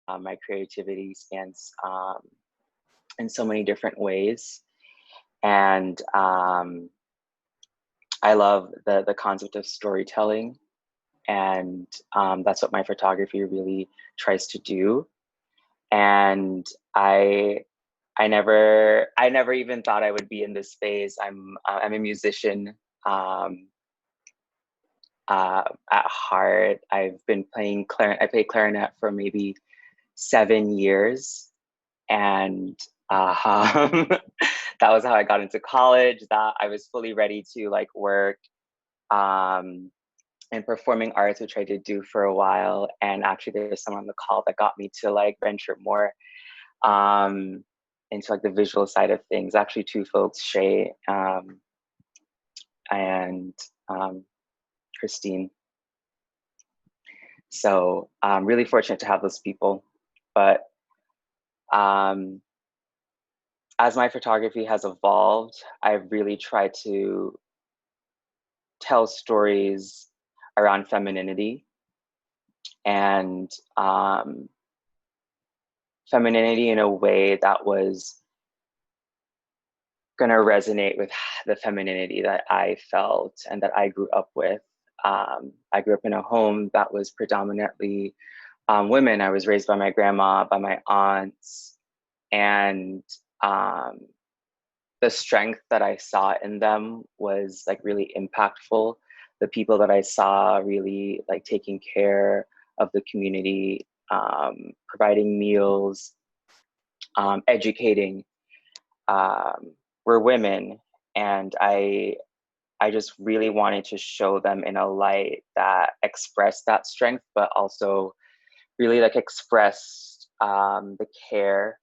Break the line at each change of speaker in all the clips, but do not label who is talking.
My creativity spans in so many different ways. And I love the concept of storytelling. And that's what my photography really tries to do. And I never even thought I would be in this space. I'm a musician at heart. I've been playing I played clarinet for maybe 7 years, and that was how I got into college. That I was fully ready to like work in performing arts, which I did do for a while. And actually, there's someone on the call that got me to like venture more um, into like the visual side of things. Actually, two folks, Shay and Christine. So I'm really fortunate to have those people. But as my photography has evolved, I've really tried to tell stories around femininity and femininity in a way that was going to resonate with the femininity that I felt and that I grew up with. I grew up in a home that was predominantly women. I was raised by my grandma, by my aunts, and the strength that I saw in them was like really impactful. The people that I saw really like taking care of the community, providing meals, educating, were women. And I just really wanted to show them in a light that expressed that strength, but also really like expressed the care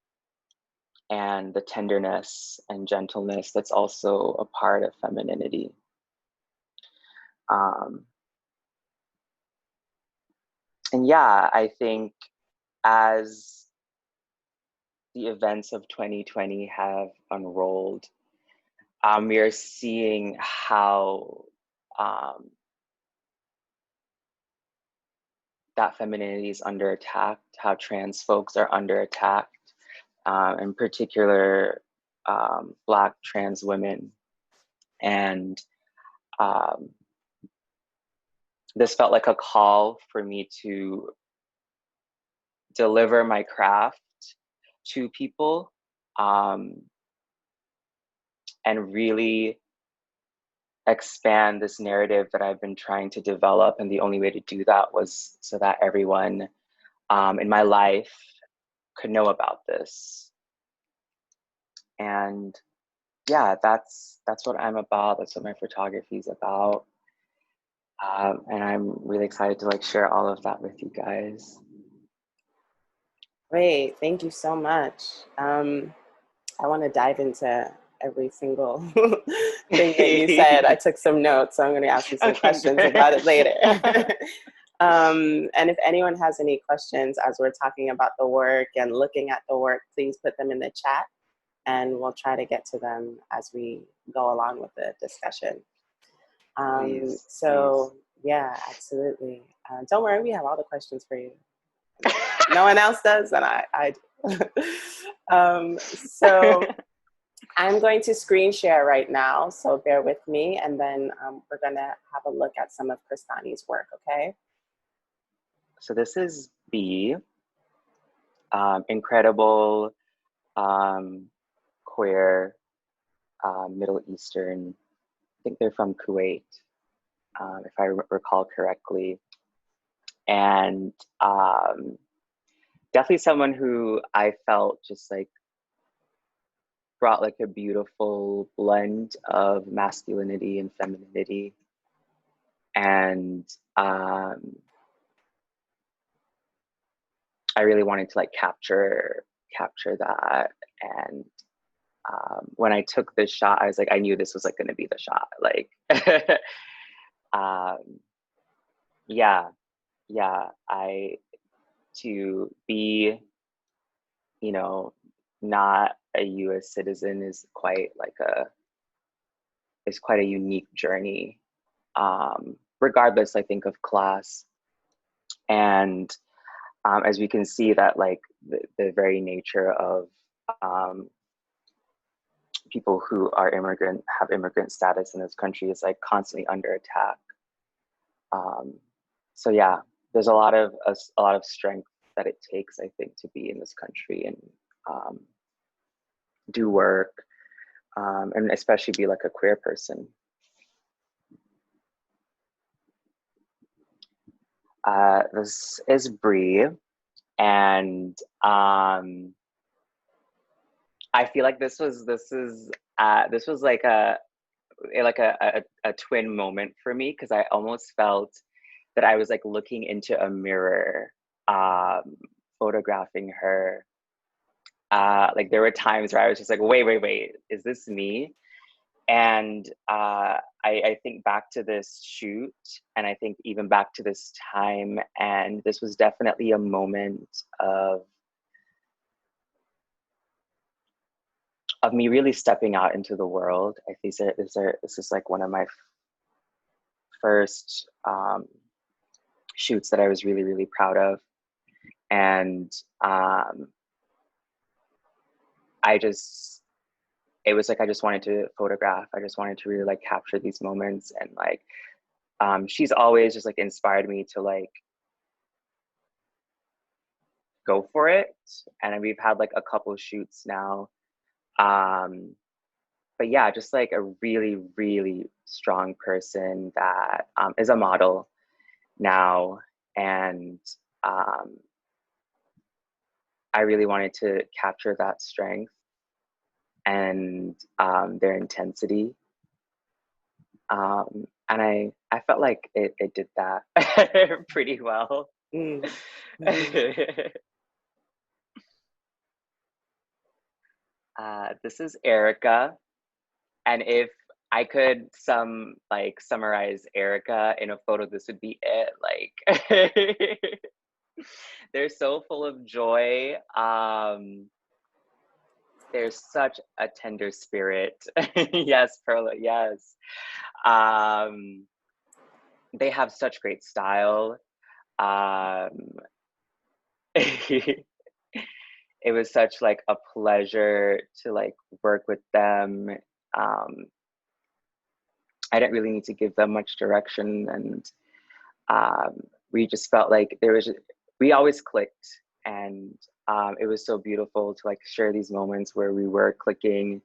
and the tenderness and gentleness that's also a part of femininity. Um, and yeah, I think as the events of 2020 have unrolled, we are seeing how that femininity is under attack, how trans folks are under attack, in particular, Black trans women. And this felt like a call for me to deliver my craft to people and really expand this narrative that I've been trying to develop. And the only way to do that was so that everyone in my life could know about this. And yeah, that's what I'm about. That's what my photography is about. And I'm really excited to like share all of that with you guys.
Great, thank you so much. I want to dive into every single thing that you said. I took some notes, so I'm going to ask you some questions about it later. And if anyone has any questions as we're talking about the work and looking at the work, please put them in the chat and we'll try to get to them as we go along with the discussion.
Please.
Yeah, absolutely. Don't worry, we have all the questions for you. No one else does, and I do. So I'm going to screen share right now, so bear with me, and then we're going to have a look at some of Christani's work, okay?
So this is B, incredible, queer, Middle Eastern. I think they're from Kuwait, if I recall correctly. And definitely someone who I felt just like brought like a beautiful blend of masculinity and femininity. And I really wanted to like capture that. And when I took this shot, I was like, I knew this was like going to be the shot. Like, yeah, to be, you know, not a U.S. citizen is quite a unique journey, regardless, I think, of class. And as we can see that like the very nature of people who are immigrant, have immigrant status in this country is like constantly under attack. So yeah, there's a lot of strength that it takes, I think, to be in this country and do work, and especially be like a queer person. This is Bree, and I feel like this was like a twin moment for me, because I almost felt that I was like looking into a mirror, photographing her. Like there were times where I was just like, wait, is this me? And I think back to this shoot, and I think even back to this time, and this was definitely a moment of me really stepping out into the world. I think this is like one of my first shoots that I was really, really proud of. And it was like I just wanted to photograph. I just wanted to really like capture these moments. And like she's always just like inspired me to like go for it. And we've had like a couple shoots now. But yeah, just like a really, really strong person that is a model now. And I really wanted to capture that strength and their intensity. And I felt like it did that pretty well. This is Erica. And if I could summarize Erica in a photo, this would be it. Like they're so full of joy. There's such a tender spirit. Yes, Perla, yes. They have such great style. It was such like a pleasure to like work with them. I didn't really need to give them much direction, and we just felt like we always clicked, and it was so beautiful to like share these moments where we were clicking,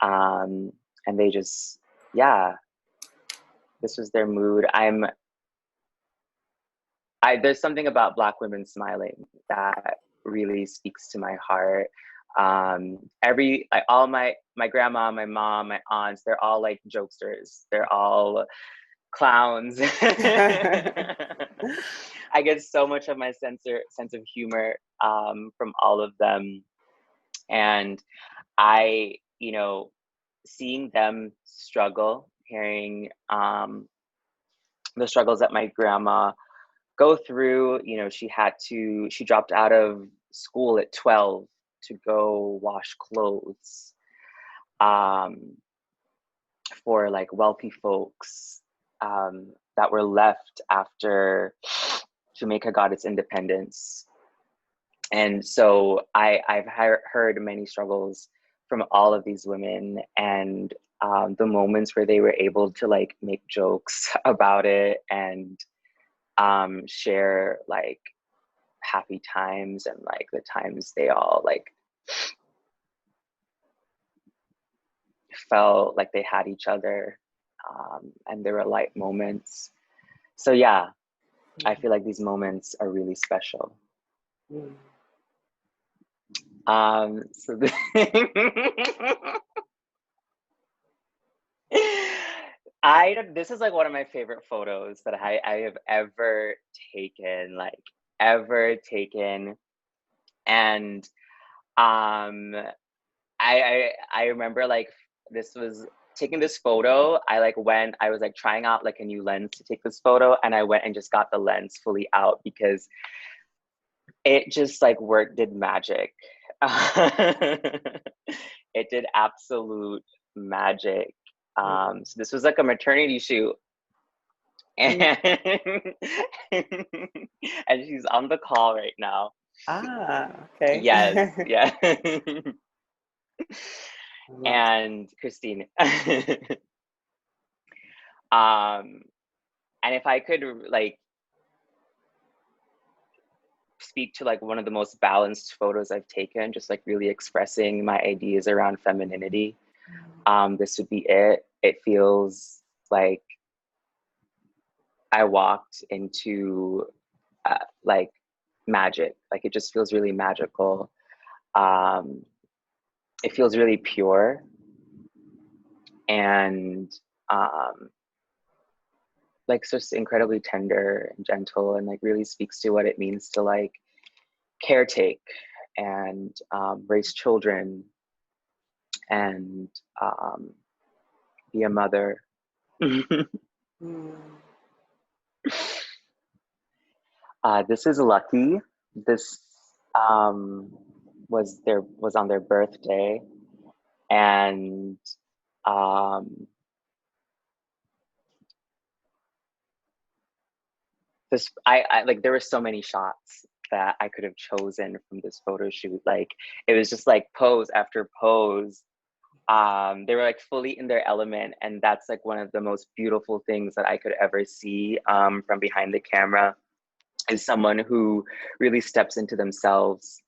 and they just, yeah, this was their mood. There's something about Black women smiling that really speaks to my heart. All my grandma, my mom, my aunts, they're all like jokesters. They're all clowns. I get so much of my sense of humor from all of them. And seeing them struggle, hearing the struggles that my grandma go through, she dropped out of school at 12 to go wash clothes for like wealthy folks that were left after Jamaica got its independence. And so I've heard many struggles from all of these women, and the moments where they were able to like make jokes about it and share like happy times, and like the times they all like felt like they had each other, and there were light moments. So yeah, I feel like these moments are really special. So this is like one of my favorite photos that I have ever taken, and I remember like this was taking this photo. I was like trying out like a new lens to take this photo, and I went and just got the lens fully out because it just like did magic. It did absolute magic. So this was like a maternity shoot,
Mm.
and and she's on the call right now.
Okay.
Yes, yeah.
I love that.
And Christine. um, and if I could like speak to like one of the most balanced photos I've taken, just like really expressing my ideas around femininity, this would be it. It feels like I walked into like magic. Like it just feels really magical. Um, it feels really pure and like just incredibly tender and gentle, and like really speaks to what it means to like caretake and raise children and um, be a mother.
Mm.
This is Lucky. This um, was on their birthday, and um, this I like there were so many shots that I could have chosen from this photo shoot. Like it was just like pose after pose. They were like fully in their element, and that's like one of the most beautiful things that I could ever see from behind the camera, is someone who really steps into themselves.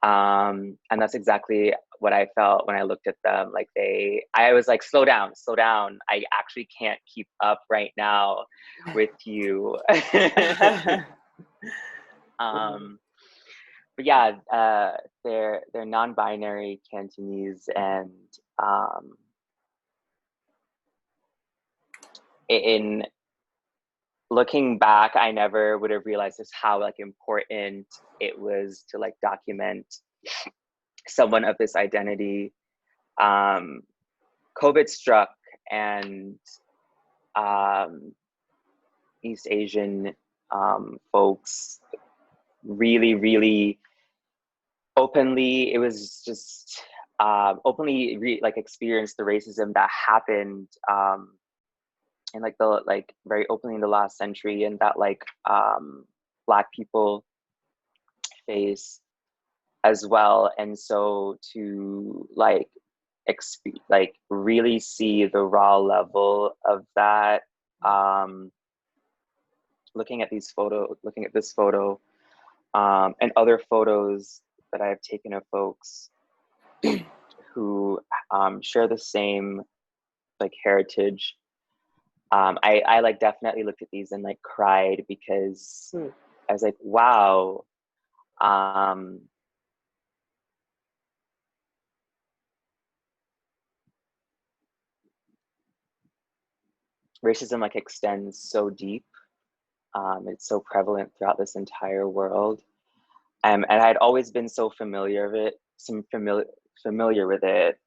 And that's exactly what I felt when I looked at them. Like I was like, slow down, slow down. I actually can't keep up right now with you.
Mm.
um, but yeah, they're non-binary Cantonese, and um, in looking back, I never would have realized just how like important it was to like document someone of this identity. Um, COVID struck, and um, East Asian folks really, really openly, it was just openly like experienced the racism that happened in like the like very openly in the last century, and that like Black people face as well. And so to like like really see the raw level of that, um, looking at this photo, and other photos that I've taken of folks who share the same like heritage. I like definitely looked at these and like cried, because
Mm.
I was like, wow, um, racism like extends so deep. It's so prevalent throughout this entire world. And I'd always been so familiar with it,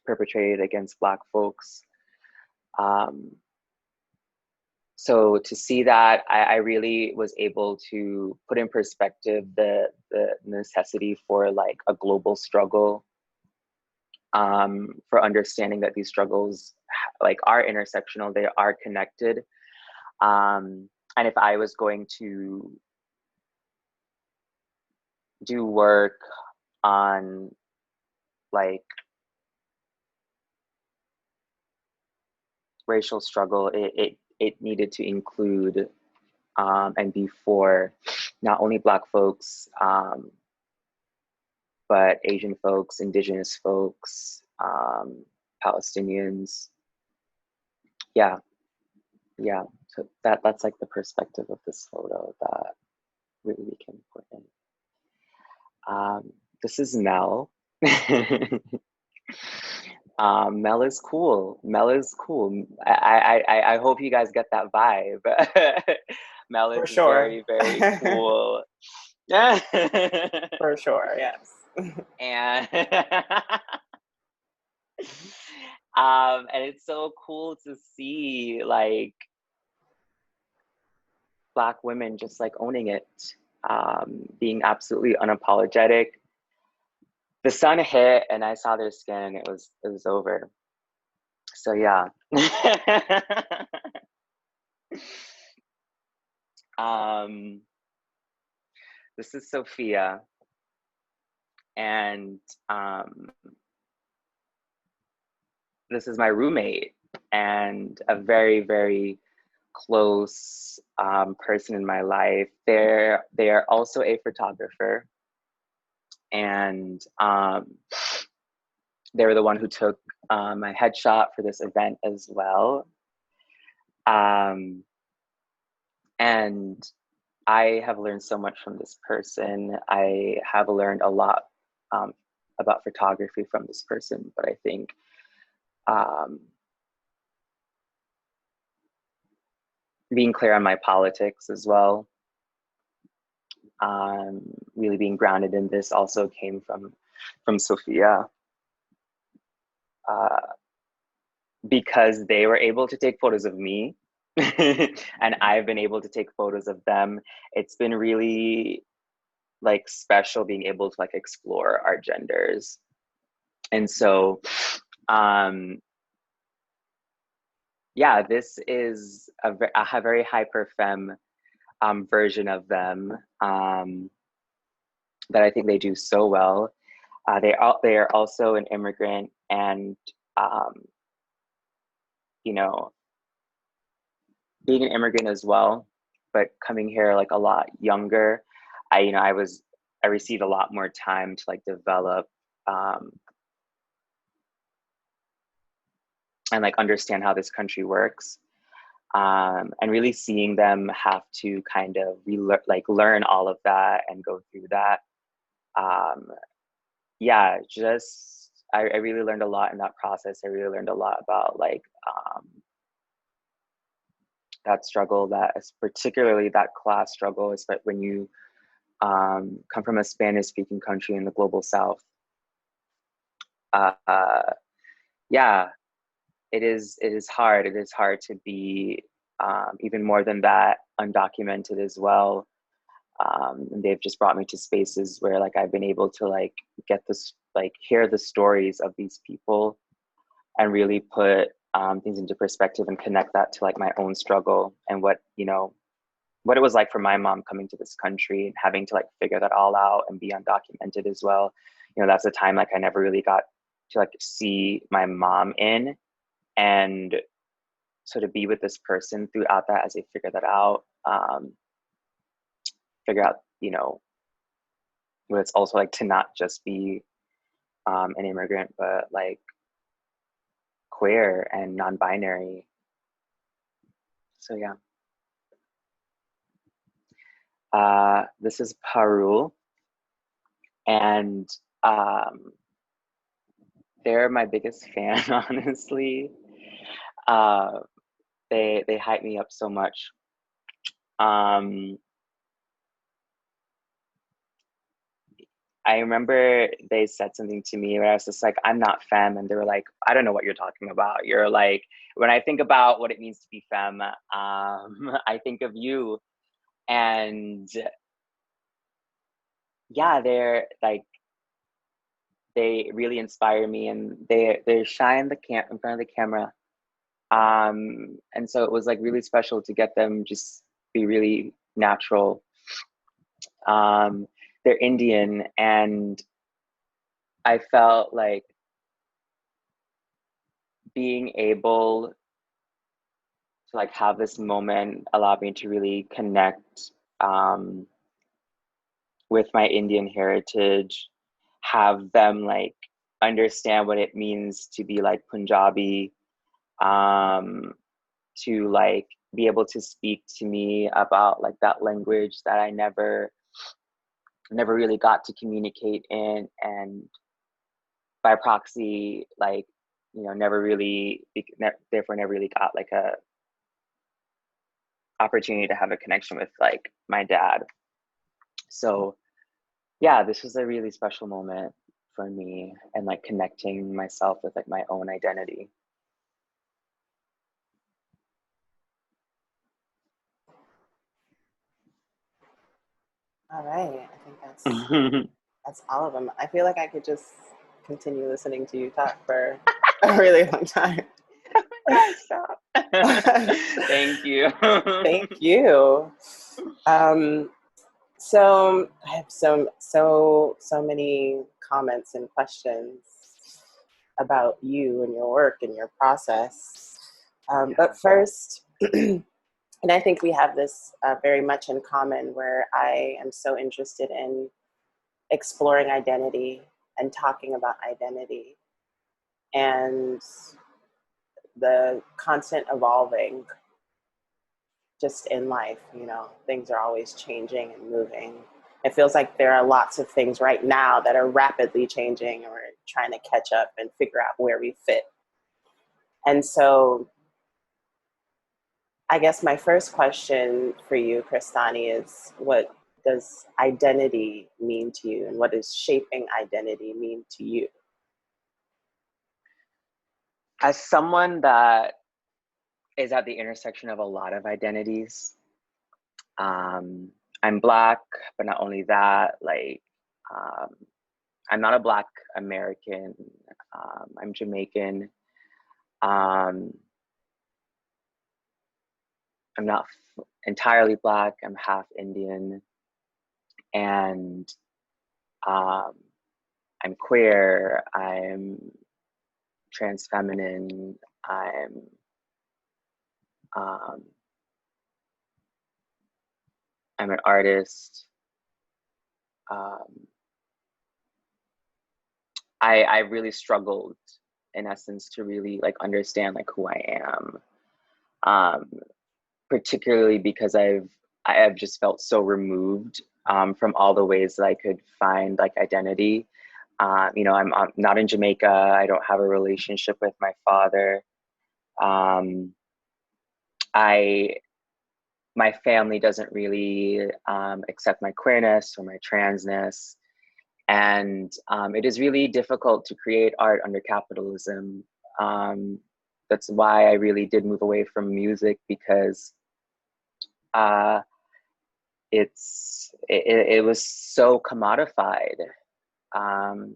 perpetrated against Black folks. Um, so to see that, I really was able to put in perspective the necessity for like a global struggle, for understanding that these struggles like are intersectional, they are connected. And if I was going to do work on like racial struggle, it needed to include and be for not only Black folks, but Asian folks, Indigenous folks, Palestinians. Yeah, yeah. So that's like the perspective of this photo that really became important. This is Mel. Mel is cool. Mel is cool. I hope you guys get that vibe. Mel
For
is
sure.
very, very cool. and
For sure, yes.
and it's so cool to see like Black women just like owning it, being absolutely unapologetic. The sun hit and I saw their skin and it was over. So yeah. This is Sophia, and this is my roommate and a very, very close person in my life. They are also a photographer, and they were the one who took my headshot for this event as well. And I have learned so much from this person. I have learned a lot about photography from this person, but I think being clear on my politics as well, really being grounded in this also came from Sophia, because they were able to take photos of me and I've been able to take photos of them. It's been really like special being able to like explore our genders. And so yeah, this is a very hyper femme version of them that I think they do so well. They are also an immigrant, and you know, being an immigrant as well, but coming here like a lot younger, I received a lot more time to like develop and like understand how this country works. And really seeing them have to kind of learn all of that and go through that. Yeah, just I really learned a lot in that process. I really learned a lot about like that struggle, that particularly that class struggle, is that when you come from a Spanish-speaking country in the global South. Yeah, it is hard. It is hard to be even more than that, undocumented as well. And they've just brought me to spaces where like I've been able to like get this, like hear the stories of these people and really put things into perspective and connect that to like my own struggle and what it was like for my mom coming to this country and having to like figure that all out and be undocumented as well. That's a time like I never really got to like see my mom in, and so to be with this person throughout that as they figure that out, figure out what it's also like to not just be an immigrant, but like queer and non-binary. So yeah. This is Parul, and they're my biggest fan, honestly. They hype me up so much. I remember they said something to me where I was just like, I'm not femme. And they were like, I don't know what you're talking about. You're like, when I think about what it means to be femme, I think of you. And yeah, they're like, they really inspire me, and they're shy in in front of the camera. And so it was like really special to get them just be really natural. They're Indian, and I felt like being able to like have this moment allowed me to really connect with my Indian heritage, have them like understand what it means to be like Punjabi, to like be able to speak to me about like that language that I never really got to communicate in, and by proxy, like therefore never really got like a opportunity to have a connection with like my dad. So yeah, this was a really special moment for me, and like connecting myself with like my own identity.
All right, I think that's all of them. I feel like I could just continue listening to you talk for a really long time.
Oh my gosh, stop. Thank you.
Thank you. So I have so many comments and questions about you and your work and your process.
Yeah.
But first, and I think we have this very much in common, where I am so interested in exploring identity and talking about identity and the constant evolving just in life. You know, things are always changing and moving. It feels like there are lots of things right now that are rapidly changing, and we're trying to catch up and figure out where we fit. And so I guess my first question for you, Christani, is what does identity mean to you, and what does shaping identity mean to you?
As someone that is at the intersection of a lot of identities, I'm Black, but not only that, like, um, I'm not a Black American. I'm Jamaican. Um, I'm not entirely Black. I'm half Indian, and um, I'm queer. I'm trans feminine. Um, I'm an artist. Um, I really struggled, in essence, to really like understand like who I am. Um, Particularly because I have just felt so removed from all the ways that I could find like identity. I'm not in Jamaica. I don't have a relationship with my father. Um, I My family doesn't really accept my queerness or my transness, and it is really difficult to create art under capitalism. Um, that's why I really did move away from music, because uh, it was so commodified, um,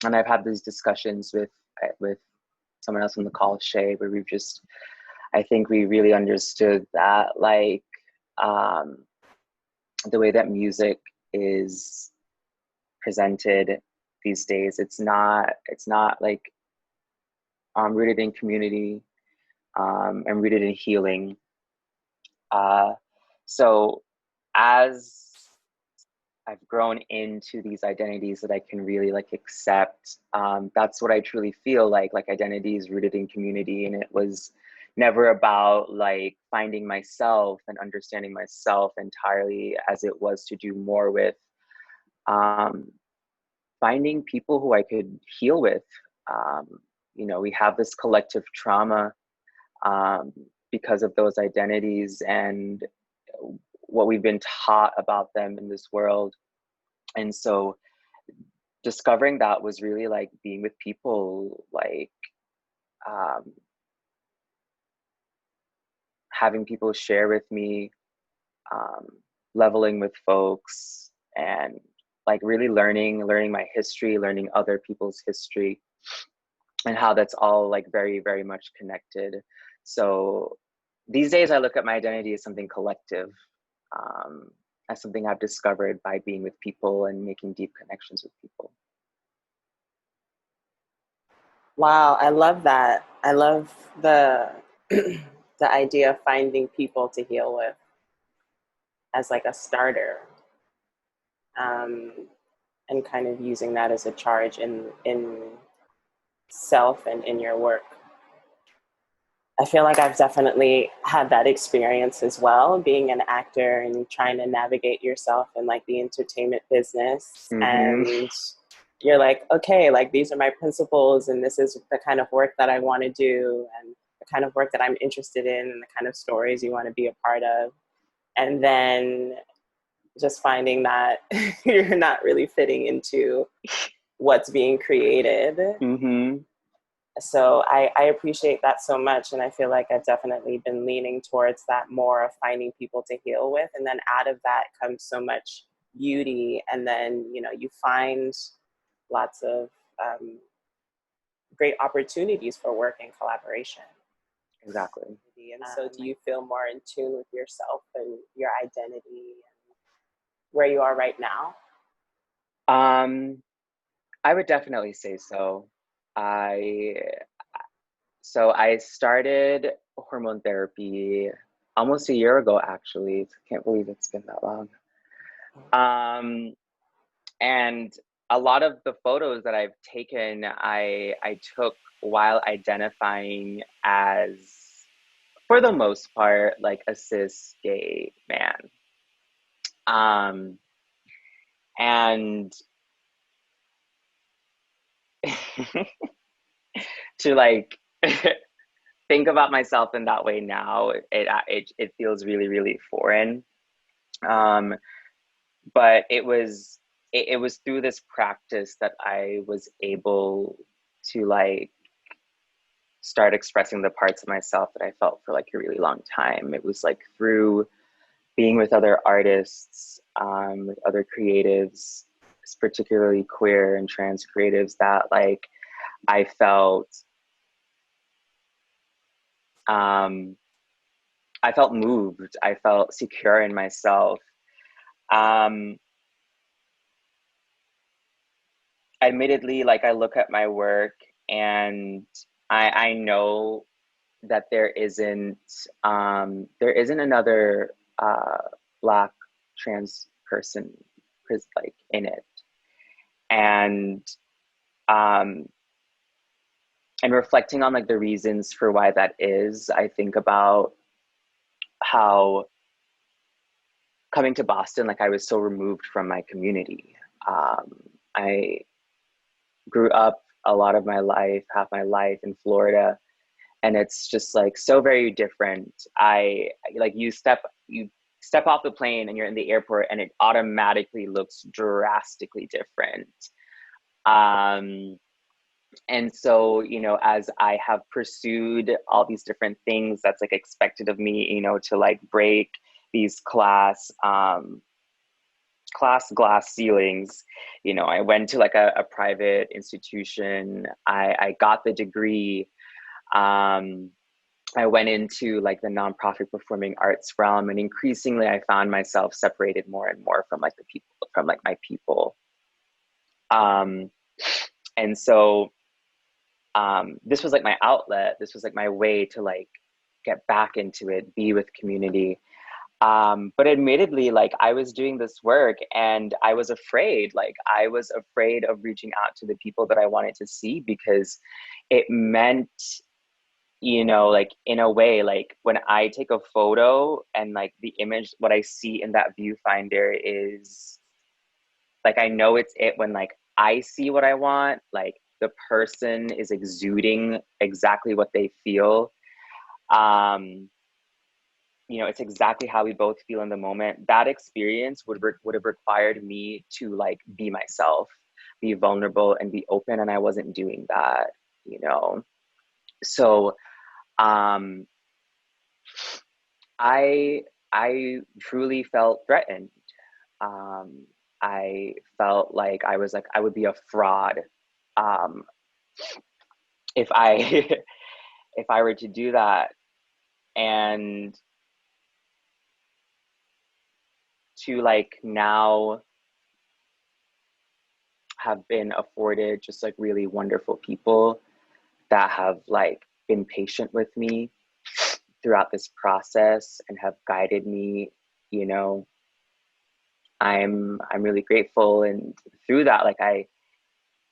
and I've had these discussions with someone else on the call, Shay, where we've just, I think we really understood that like um, the way that music is presented these days, it's not like rooted in community and rooted in healing. Uh, so as I've grown into these identities that I can really like accept. That's what I truly feel like identity is rooted in community. And it was never about like finding myself and understanding myself entirely, as it was to do more with um, finding people who I could heal with. We have this collective trauma um, because of those identities and what we've been taught about them in this world. And so discovering that was really like being with people, like um, having people share with me, um, leveling with folks, and like really learning my history, learning other people's history, and how that's all like very, very much connected. So these days I look at my identity as something collective, um, as something I've discovered by being with people and making deep connections with people.
Wow, I love that. I love the the idea of finding people to heal with as like a starter, um, and kind of using that as a charge in self and in your work. I feel like I've definitely had that experience as well, being an actor and trying to navigate yourself in like the entertainment business.
Mm-hmm.
And you're like, okay, like these are my principles, and this is the kind of work that I want to do, and the kind of work that I'm interested in, and the kind of stories you want to be a part of. And then just finding that you're not really fitting into what's being created.
Mm-hmm.
So I appreciate that so much. And I feel like I've definitely been leaning towards that more, of finding people to heal with. And then out of that comes so much beauty. And then, you find lots of great opportunities for work and collaboration.
exactly.
And so do you feel more in tune with yourself and your identity and where you are right now?
I would definitely say so. I I started hormone therapy almost a year ago, actually. I can't believe it's been that long. Um, and a lot of the photos that I've taken, I took while identifying as, for the most part, like a cis gay man. Um, and to like think about myself in that way now, it feels really, really foreign. Um, but it was through this practice that I was able to like start expressing the parts of myself that I felt for like a really long time. It was like through being with other artists, with other creatives, particularly queer and trans creatives, that like I felt um, I felt moved. I felt secure in myself. Um, Admittedly, like I look at my work and I know that there isn't another Black trans person like in it, and um, and reflecting on like the reasons for why that is, I think about how coming to Boston, like I was so removed from my community. I grew up a lot of my life, half my life in Florida, and it's just like so very different. I like you step off the plane and you're in the airport and it automatically looks drastically different. Um, and so, you know, as I have pursued all these different things that's like expected of me, you know, to like break these class glass ceilings. You know, I went to like a private institution. I got the degree. um, I went into like the nonprofit performing arts realm, and increasingly I found myself separated more and more from like the people, from like my people. Um, and so this was like my outlet. This was like my way to like get back into it, be with community. But admittedly, like I was doing this work and I was afraid. Like I was afraid of reaching out to the people that I wanted to see, because it meant, you know, like in a way, like when I take a photo and like the image, what I see in that viewfinder is like, I know it's it when like I see what I want, like the person is exuding exactly what they feel. Um, you know, it's exactly how we both feel in the moment. That experience would have required me to like be myself, be vulnerable and be open, and I wasn't doing that, you know. So um I I truly felt threatened. Um, I felt like I would be a fraud um, if I if I were to do that, and to like now have been afforded just like really wonderful people that have like been patient with me throughout this process and have guided me, you know. I'm really grateful, and through that, like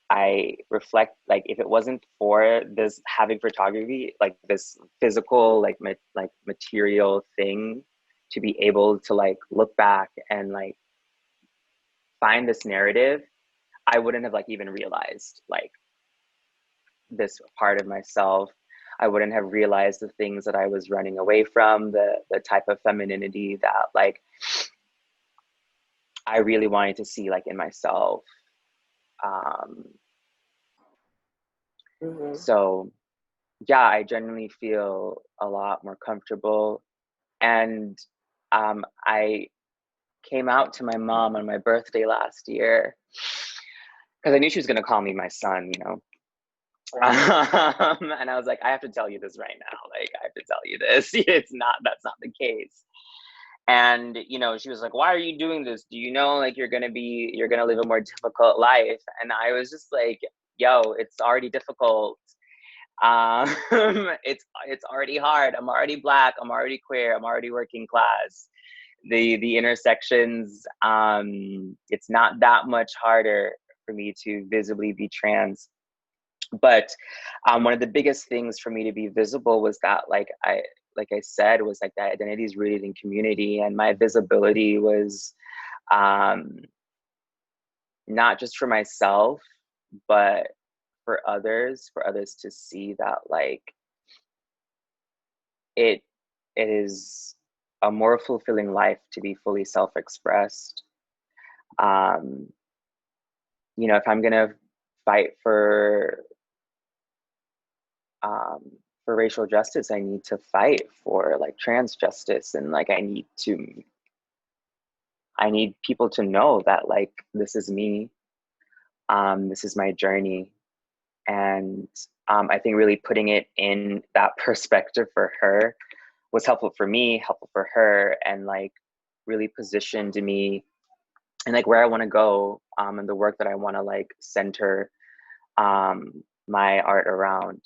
I reflect, like if it wasn't for this having photography, like this physical, like material thing, to be able to like look back and like find this narrative, I wouldn't have like even realized like this part of myself. I wouldn't have realized the things that I was running away from, the type of femininity that like I really wanted to see like in myself. Um,
Mm-hmm.
so yeah, I genuinely feel a lot more comfortable. And I came out to my mom on my birthday last year because I knew she was going to call me my son, you know. And I was like, I have to tell you this right now. Like, I have to tell you this. That's not the case. And, she was like, why are you doing this? Do you know, like, you're going to live a more difficult life? And I was just like, yo, it's already difficult. It's already hard. I'm already Black. I'm already queer. I'm already working class. The intersections, it's not that much harder for me to visibly be trans. But one of the biggest things for me to be visible was that, like I said, was like that identity is rooted in community, and my visibility was um, not just for myself, but for others to see that, like, it is a more fulfilling life to be fully self-expressed. Um, if I'm gonna fight um, for racial justice, I need to fight for, like, trans justice, and, like, I need people to know that, like, this is me, this is my journey, and I think really putting it in that perspective for her was helpful for me, helpful for her, and, like, really positioned me and, like, where I want to go, and the work that I want to, like, center my art around.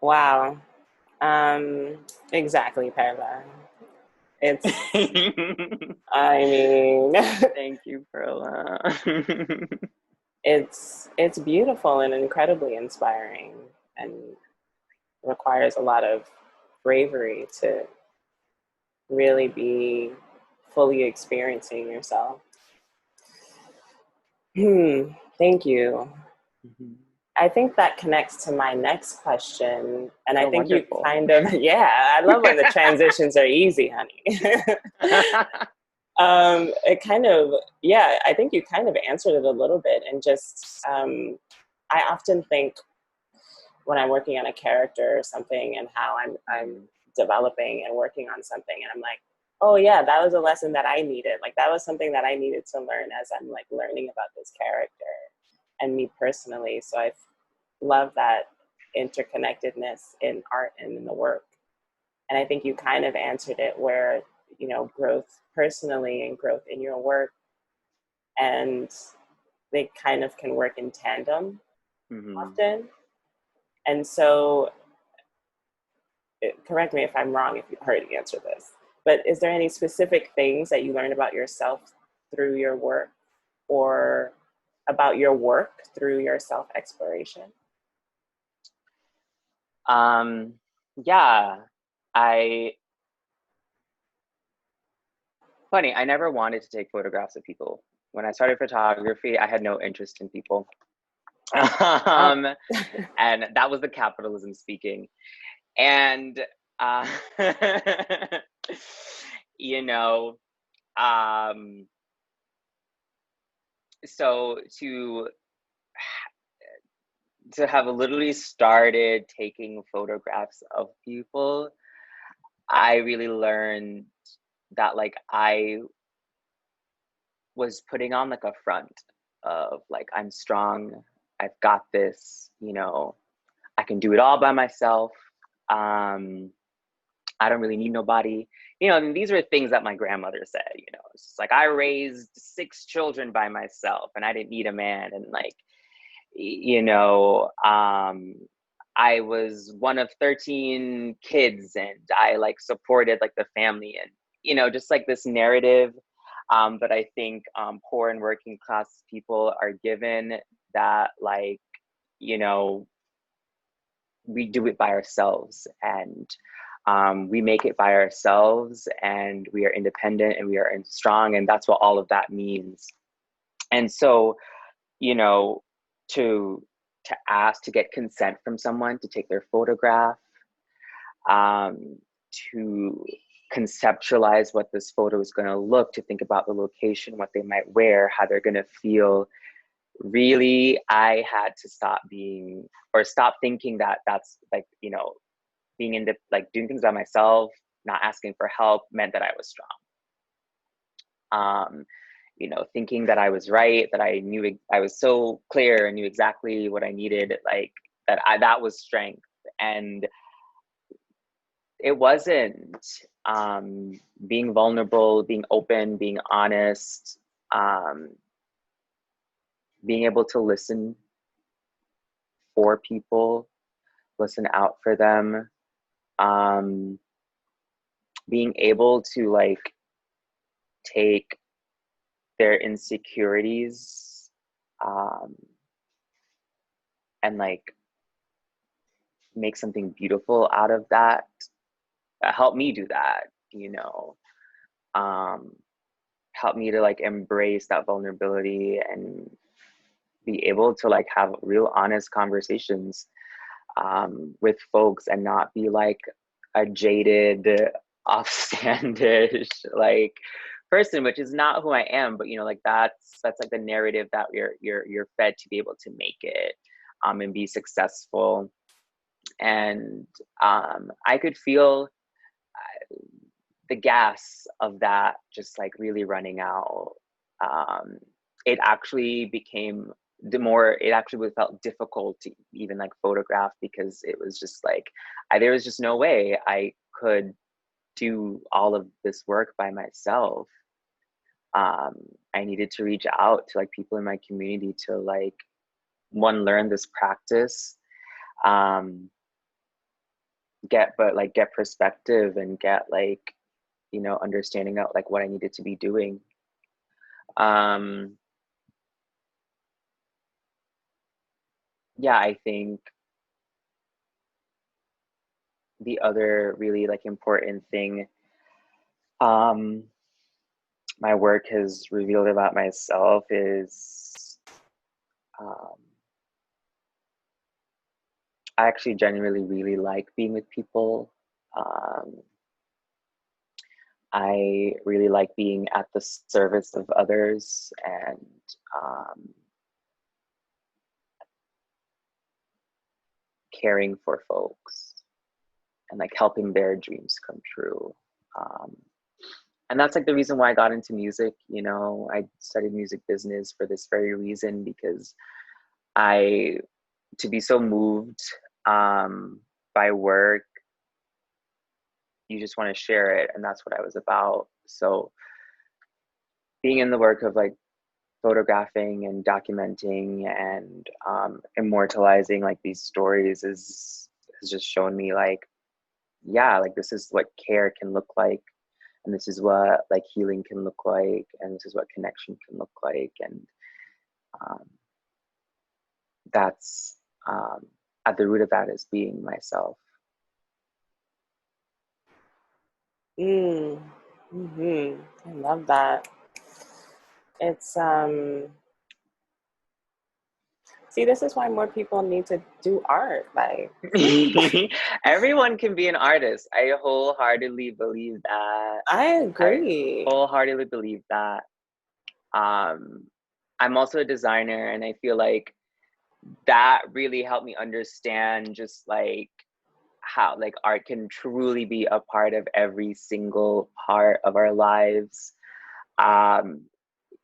Wow. Exactly, Perla. It's, I mean,
Thank you, Perla.
it's beautiful and incredibly inspiring, and requires a lot of bravery to really be fully experiencing yourself. Thank you. I think that connects to my next question. And I
Oh,
think you
wonderful.
kind of, yeah, I love when the transitions are easy, honey. It kind of, yeah, I think you kind of answered it a little bit. And just, I often think when I'm working on a character or something, and how I'm developing and working on something, and I'm like, oh yeah, that was a lesson that I needed. Like, that was something that I needed to learn as I'm, like, learning about this character and me personally. So I love that interconnectedness in art and in the work. And I think you kind of answered it, where, growth personally and growth in your work, and they kind of can work in tandem often. And so, correct me if I'm wrong, if you already answered this, but is there any specific things that you learned about yourself through your work, or about your work through your self-exploration?
Yeah, I funny, I never wanted to take photographs of people. When I started photography, I had no interest in people.
Oh.
And that was the capitalism speaking. And uh, you know, um, so to have literally started taking photographs of people, I really learned that, like, I was putting on, like, a front of, like, I'm strong, I've got this, I can do it all by myself. Um, I don't really need nobody. And these are things that my grandmother said, it's just like, I raised 6 children by myself and I didn't need a man. And, like, I was one of 13 kids and I, like, supported, like, the family, and, just, like, this narrative that I think poor and working class people are given, that, like, you know, we do it by ourselves, and we make it by ourselves, and we are independent and we are strong, and that's what all of that means. And so, you know, to ask to get consent from someone to take their photograph, um, to conceptualize what this photo is going to look, to think about the location, what they might wear, how they're going to feel. Really, I had to stop thinking that that's, like, being in like, doing things by myself, not asking for help, meant that I was strong. you know, thinking that I was right, that I knew, I was so clear and knew exactly what I needed, like that was strength. And it wasn't. Being vulnerable, being open, being honest, um, being able to listen for people, listen out for them, um, being able to like take their insecurities, um, and like make something beautiful out of that. Help me do that, you know. Um, help me to like embrace that vulnerability and be able to like have real honest conversations, with folks, and not be like a jaded, offstandish like person, which is not who I am. But you know, like that's like the narrative that you're fed to be able to make it, and be successful. And I could feel the gas of that just like really running out. Um, it actually became, the more it actually felt difficult to even like photograph, because it was just like there was just no way I could do all of this work by myself. um, I needed to reach out to like people in my community to like, one, learn this practice, um, get perspective, and get like, you know, understanding out like what I needed to be doing. Um, yeah, I think the other really like important thing, um, my work has revealed about myself is, um, I actually genuinely really like being with people. Um, I really like being at the service of others, and um, caring for folks, and like helping their dreams come true. Um, and that's like the reason why I got into music. You know, I studied music business for this very reason, because I, to be so moved, by work, you just want to share it, and that's what I was about. So being in the work of like photographing and documenting and, immortalizing like these stories is has just shown me like, yeah, like this is what care can look like, and this is what like healing can look like, and this is what connection can look like. And um, that's, at the root of that is being myself.
Mm. Hmm. I love that. It's see, this is why more people need to do art. Like,
Everyone can be an artist. I wholeheartedly believe that.
I
I
agree.
wholeheartedly believe that. Um, I'm also a designer, and I feel like that really helped me understand just like how like art can truly be a part of every single part of our lives. Um,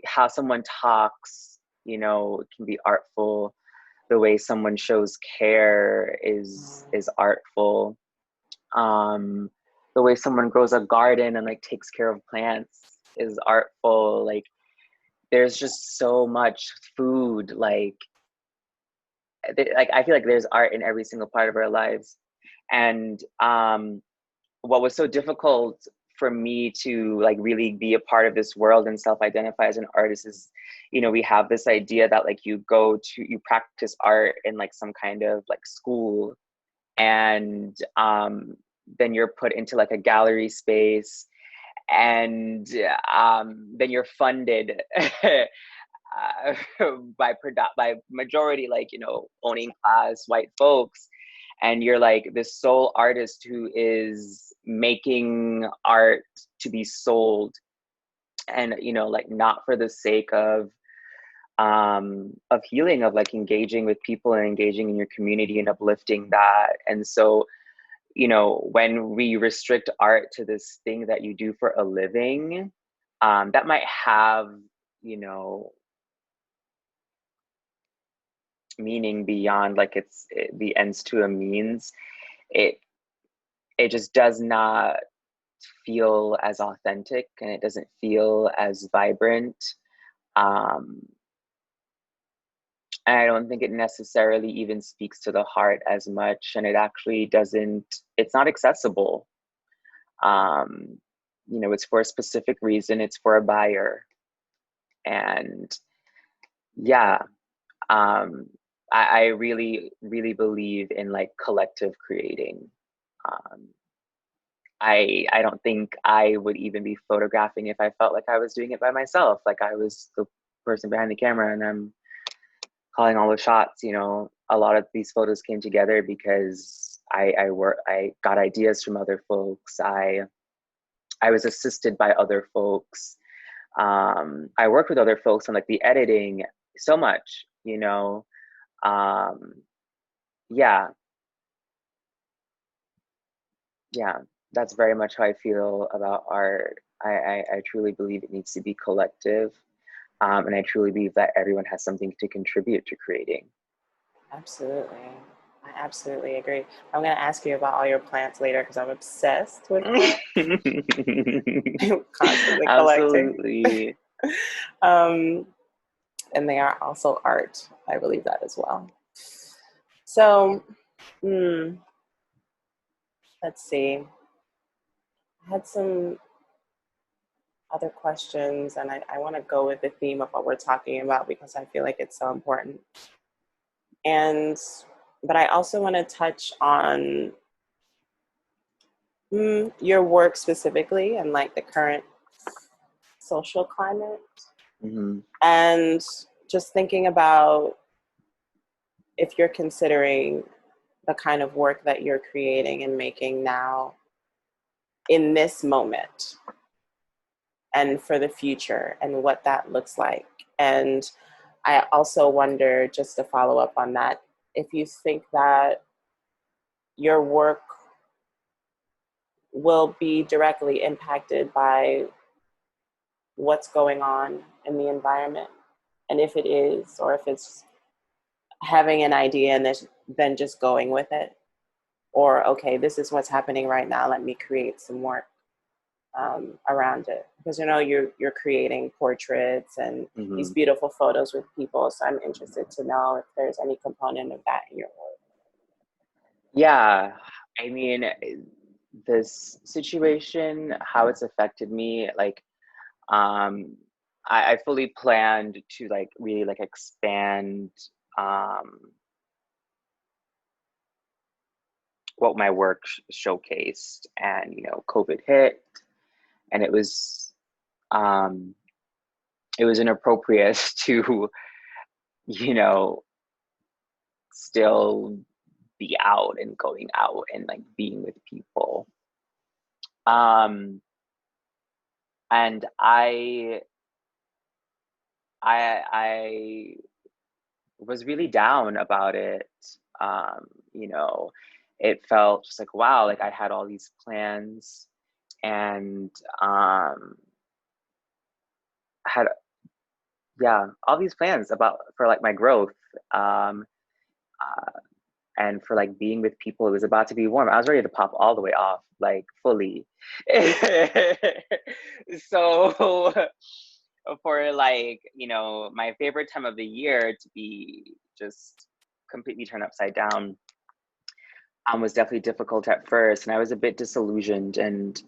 how someone talks, you know, can be artful. The way someone shows care is artful. Um, the way someone grows a garden and like takes care of plants is artful. Like there's just so much food, like I feel like there's art in every single part of our lives. And what was so difficult for me to like really be a part of this world and self-identify as an artist is, you know, we have this idea that like you practice art in like some kind of like school, and then you're put into like a gallery space, and then you're funded by majority, like, you know, owning class white folks, and you're like this sole artist who is making art to be sold, and you know, like not for the sake of healing, of like engaging with people and engaging in your community and uplifting that. And so, you know, when we restrict art to this thing that you do for a living, that might have, you know, meaning beyond like the ends to a means, it it just does not feel as authentic, and it doesn't feel as vibrant. Um, and I don't think it necessarily even speaks to the heart as much, and it actually doesn't, it's not accessible. Um, it's for a specific reason, it's for a buyer. And yeah, um, I really, really believe in like collective creating. Um, I don't think I would even be photographing if I felt like I was doing it by myself, like I was the person behind the camera and I'm calling all the shots. A lot of these photos came together because I got ideas from other folks. I was assisted by other folks. I worked with other folks on like the editing so much. Um, yeah, yeah, that's very much how I feel about art. I truly believe it needs to be collective. And I truly believe that everyone has something to contribute to creating.
Absolutely. I absolutely agree. I'm going to ask you about all your plants later because I'm obsessed with plants. I'm constantly collecting.
Absolutely.
um, and they are also art. I believe that as well. So, let's see. I had some other questions, and I want to go with the theme of what we're talking about because I feel like it's so important. But I also want to touch on your work specifically and like the current social climate,
Mm-hmm.
and just thinking about if you're considering the kind of work that you're creating and making now in this moment and for the future and what that looks like. And I also wonder, just to follow up on that, if you think that your work will be directly impacted by what's going on in the environment. And if it is, or if it's having an idea and then just going with it. Or, okay, this is what's happening right now. Let me create some work around it. Because, you're creating portraits and these
Mm-hmm.
beautiful photos with people. So I'm interested to know if there's any component of that in your work.
Yeah, I mean, this situation, how it's affected me, like, um, I fully planned to like really like expand um, what my work showcased, and COVID hit, and um, it was inappropriate to you know still be out and going out and like being with people. Um, and I was really down about it. Um, you know, it felt just like, wow, like I had all these plans, and had, yeah, all these plans about for like my growth. Um, uh, and for like being with people, it was about to be warm. I was ready to pop all the way off, like fully. So for like, my favorite time of the year to be just completely turned upside down, was definitely difficult at first. And I was a bit disillusioned, and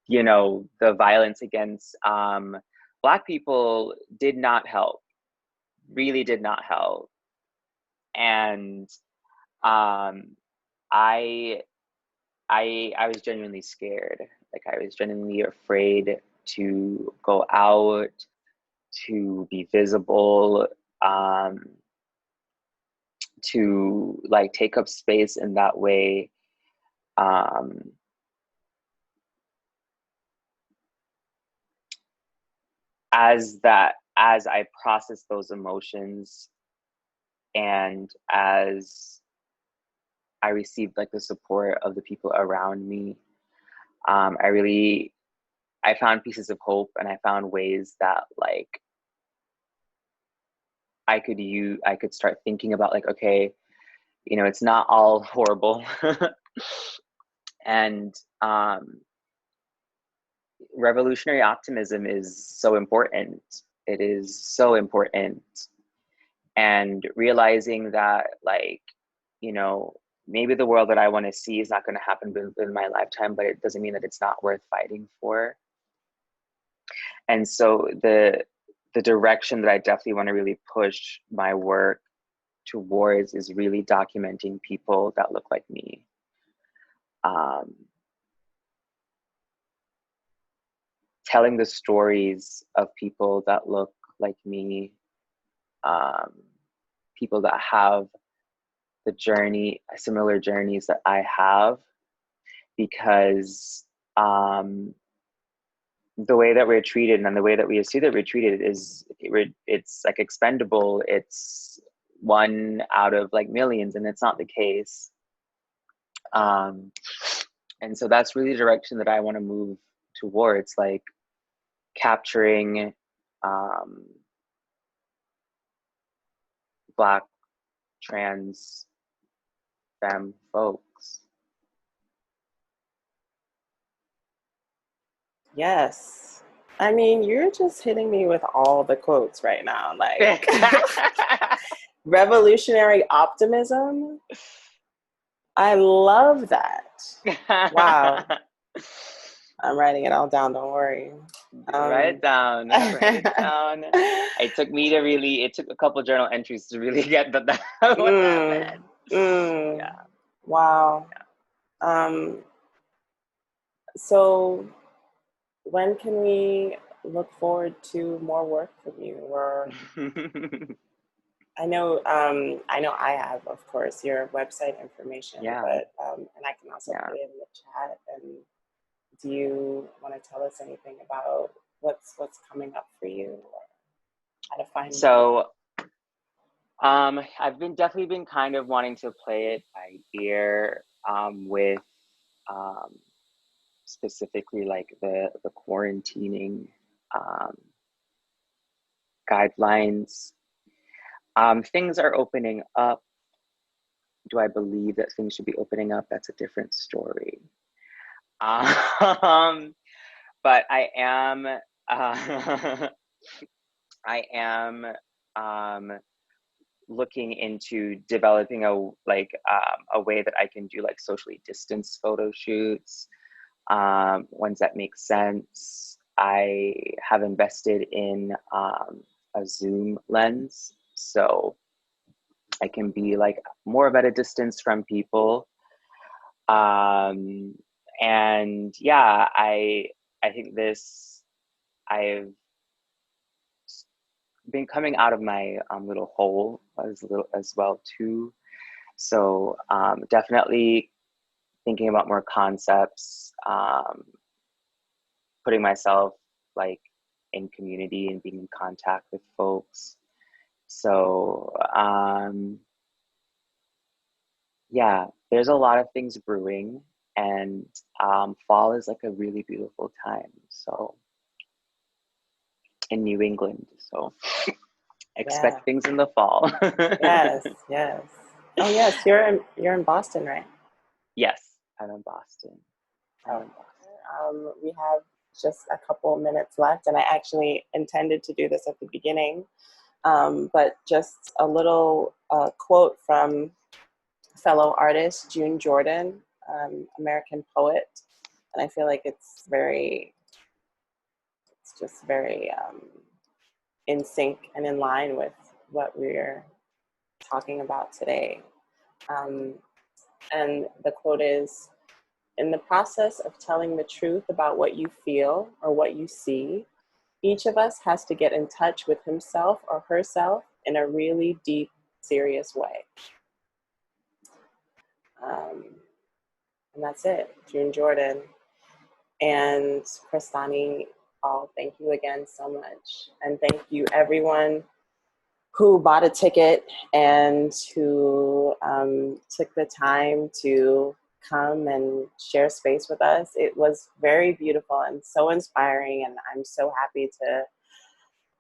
the violence against Black people did not help, really did not help. And um, I I was genuinely scared. Like I was genuinely afraid to go out, to be visible, um, to like take up space in that way. Um, as I process those emotions, and as I received like the support of the people around me, I really I found pieces of hope, and I found ways that like I could start thinking about like, okay, you know, it's not all horrible. And revolutionary optimism is so important. It is so important. And realizing that, like, you know, maybe the world that I want to see is not going to happen in my lifetime, but it doesn't mean that it's not worth fighting for. And so the direction that I definitely want to really push my work towards is really documenting people that look like me. Telling the stories of people that look like me, people that have similar journeys that I have, because the way that we're treated and the way that we see that we're treated is it's like expendable. It's one out of like millions, and it's not the case. And so that's really the direction that I want to move towards, like capturing Black, trans, femme folks.
Yes. I mean, you're just hitting me with all the quotes right now. Like, revolutionary optimism. I love that. Wow. I'm writing it all down. Don't worry.
Write it down. Write it down. It took a couple of journal entries to really get what that meant. Yeah.
Wow. Yeah. So when can we look forward to more work from you? Or I know I have, of course, your website information, but and I can also put it in the chat. And do you want to tell us anything about what's coming up for you, or how to find?
So, I've definitely been kind of wanting to play it by ear, with specifically like the quarantining guidelines. Things are opening up. Do I believe that things should be opening up? That's a different story. But I am looking into developing a way that I can do like socially distanced photo shoots, ones that make sense. I have invested in a zoom lens, so I can be like more of at a distance from people. And yeah, I think I've been coming out of my little hole as well too. So definitely thinking about more concepts, putting myself like in community and being in contact with folks. So yeah, there's a lot of things brewing, and fall is like a really beautiful time. So in New England, so expect things in the fall.
Yes. Oh yes, you're in Boston, right?
Yes, I'm in Boston.
We have just a couple minutes left, and I actually intended to do this at the beginning, but just a little quote from fellow artist June Jordan, American poet, and I feel like it's just very in sync and in line with what we're talking about today. And the quote is, "In the process of telling the truth about what you feel or what you see, each of us has to get in touch with himself or herself in a really deep, serious way." And that's it. June Jordan. And Christani Pal, thank you again so much. And thank you everyone who bought a ticket and who took the time to come and share space with us. It was very beautiful and so inspiring, and I'm so happy to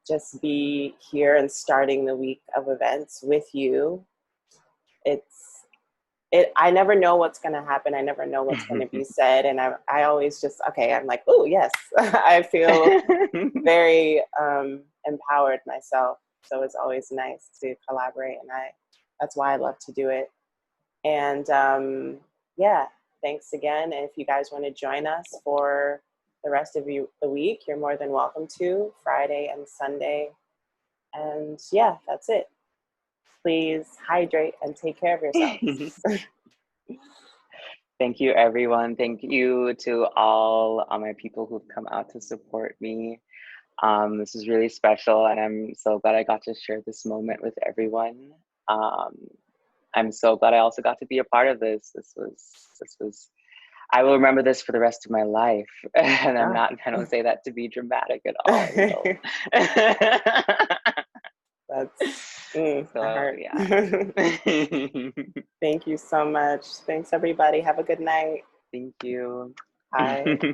just be here and starting the week of events with you. I never know what's going to happen. I never know what's going to be said. And I always just, okay, I'm like, oh, yes. I feel very empowered myself. So it's always nice to collaborate. And that's why I love to do it. And yeah, thanks again. And if you guys want to join us for the rest of the week, you're more than welcome to, Friday and Sunday. And yeah, that's it. Please hydrate and take care of yourselves.
Thank you, everyone. Thank you to all my people who've come out to support me. This is really special, and I'm so glad I got to share this moment with everyone. I'm so glad I also got to be a part of this. This was. I will remember this for the rest of my life, and I don't say that to be dramatic at all. So.
So,
yeah.
Thank you so much. Thanks, everybody. Have a good night.
Thank you.
Bye.